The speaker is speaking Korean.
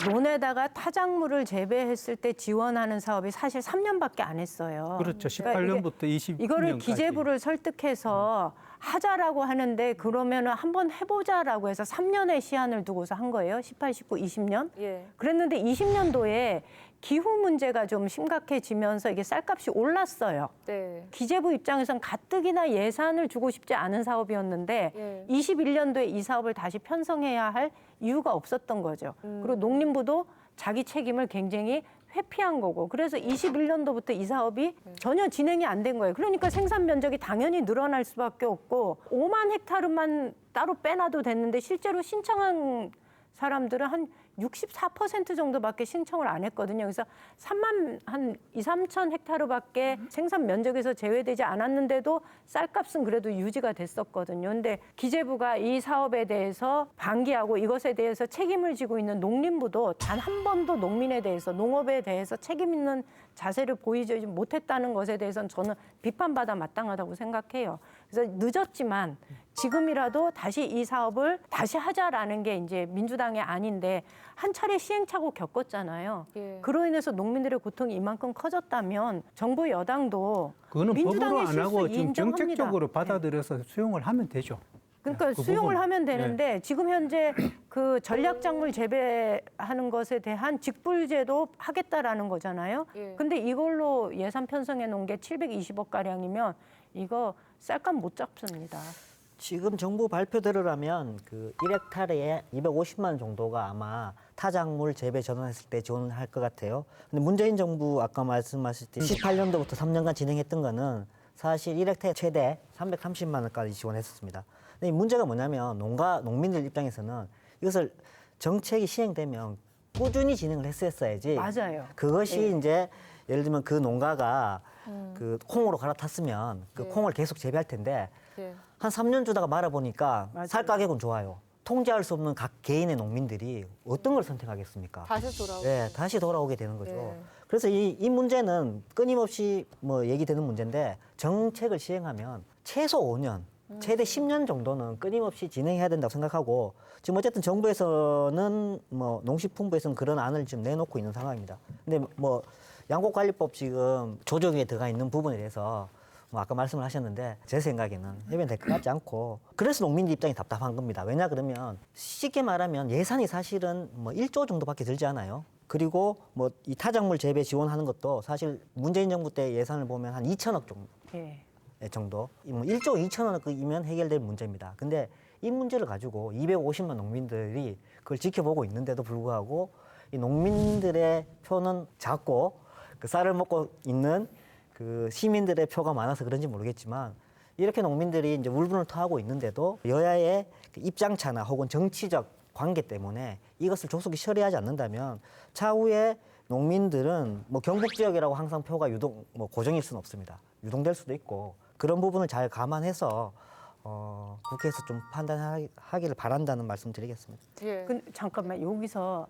논에다가 타작물을 재배했을 때 지원하는 사업이 사실 3년밖에 안 했어요. 그렇죠. 그러니까 18년부터 20년까지. 이거를 기재부를 설득해서 하자라고 하는데 그러면은 한번 해보자라고 해서 3년의 시한을 두고서 한 거예요. 18, 19, 20년. 예. 그랬는데 20년도에 기후 문제가 좀 심각해지면서 이게 쌀값이 올랐어요. 네. 기재부 입장에선 가뜩이나 예산을 주고 싶지 않은 사업이었는데 예. 21년도에 이 사업을 다시 편성해야 할 이유가 없었던 거죠. 그리고 농림부도 자기 책임을 굉장히 회피한 거고 그래서 21년도부터 이 사업이 전혀 진행이 안 된 거예요. 그러니까 생산 면적이 당연히 늘어날 수밖에 없고 5만 헥타르만 따로 빼놔도 됐는데 실제로 신청한 사람들은 한 64% 정도밖에 신청을 안 했거든요. 그래서 3만 한 2, 3천 헥타르밖에 생산 면적에서 제외되지 않았는데도 쌀값은 그래도 유지가 됐었거든요. 근데 기재부가 이 사업에 대해서 방기하고 이것에 대해서 책임을 지고 있는 농림부도 단 한 번도 농민에 대해서 농업에 대해서 책임 있는 자세를 보이지 못했다는 것에 대해서는 저는 비판받아 마땅하다고 생각해요. 그래서 늦었지만 지금이라도 다시 이 사업을 다시 하자라는 게 이제 민주당의 안인데 한 차례 시행착오 겪었잖아요. 예. 그로 인해서 농민들의 고통이 이만큼 커졌다면 정부 여당도 그거는 법으로 민주당의 안 실수 하고 지금 인정합니다. 정책적으로 네. 받아들여서 수용을 하면 되죠. 그러니까 그 수용을 부분. 하면 되는데 지금 현재 그 전략작물 재배하는 것에 대한 직불제도 하겠다라는 거잖아요. 예. 근데 이걸로 예산 편성해 놓은 게 720억 가량이면 이거 쌀값 못 잡습니다. 지금 정부 발표대로라면 그 1헥타르에 250만 원 정도가 아마 타작물 재배 전환했을 때 지원할 것 같아요. 근데 문재인 정부 아까 말씀하셨듯이 18년도부터 3년간 진행했던 거는 사실 1헥타르 최대 330만 원까지 지원했었습니다. 근데 이 문제가 뭐냐면 농민들 입장에서는 이것을 정책이 시행되면 꾸준히 진행을 했었어야지. 맞아요. 그것이 예. 이제 예를 들면 그 농가가 그 콩으로 갈아탔으면 그 예. 콩을 계속 재배할 텐데 예. 한 3년 주다가 말아보니까 맞아요. 쌀 가격은 좋아요. 통제할 수 없는 각 개인의 농민들이 어떤 걸 선택하겠습니까? 다시 돌아오고. 네, 다시 돌아오게 되는 거죠. 예. 그래서 이 문제는 끊임없이 뭐 얘기되는 문제인데 정책을 시행하면 최소 5년, 최대 10년 정도는 끊임없이 진행해야 된다고 생각하고 지금 어쨌든 정부에서는 뭐 농식품부에서는 그런 안을 지금 내놓고 있는 상황입니다. 근데 뭐 양곡관리법 지금 조정에 들어가 있는 부분에 대해서 뭐 아까 말씀을 하셨는데 제 생각에는 해변될 것 같지 않고 그래서 농민들 입장이 답답한 겁니다. 왜냐 그러면 쉽게 말하면 예산이 사실은 뭐 1조 정도밖에 들지 않아요. 그리고 뭐 이 타작물 재배 지원하는 것도 사실 문재인 정부 때 예산을 보면 한 2천억 정도. 예. 정도, 뭐 1조 2천억이면 해결될 문제입니다. 근데 이 문제를 가지고 250만 농민들이 그걸 지켜보고 있는데도 불구하고 이 농민들의 표는 작고 그 쌀을 먹고 있는 그 시민들의 표가 많아서 그런지 모르겠지만 이렇게 농민들이 이제 울분을 토하고 있는데도 여야의 그 입장차나 혹은 정치적 관계 때문에 이것을 조속히 처리하지 않는다면 차후에 농민들은 뭐 경북 지역이라고 항상 표가 유동 뭐 고정일 수는 없습니다. 유동될 수도 있고 그런 부분을 잘 감안해서 국회에서 좀 판단하기를 바란다는 말씀 드리겠습니다. 예. 잠깐만 여기서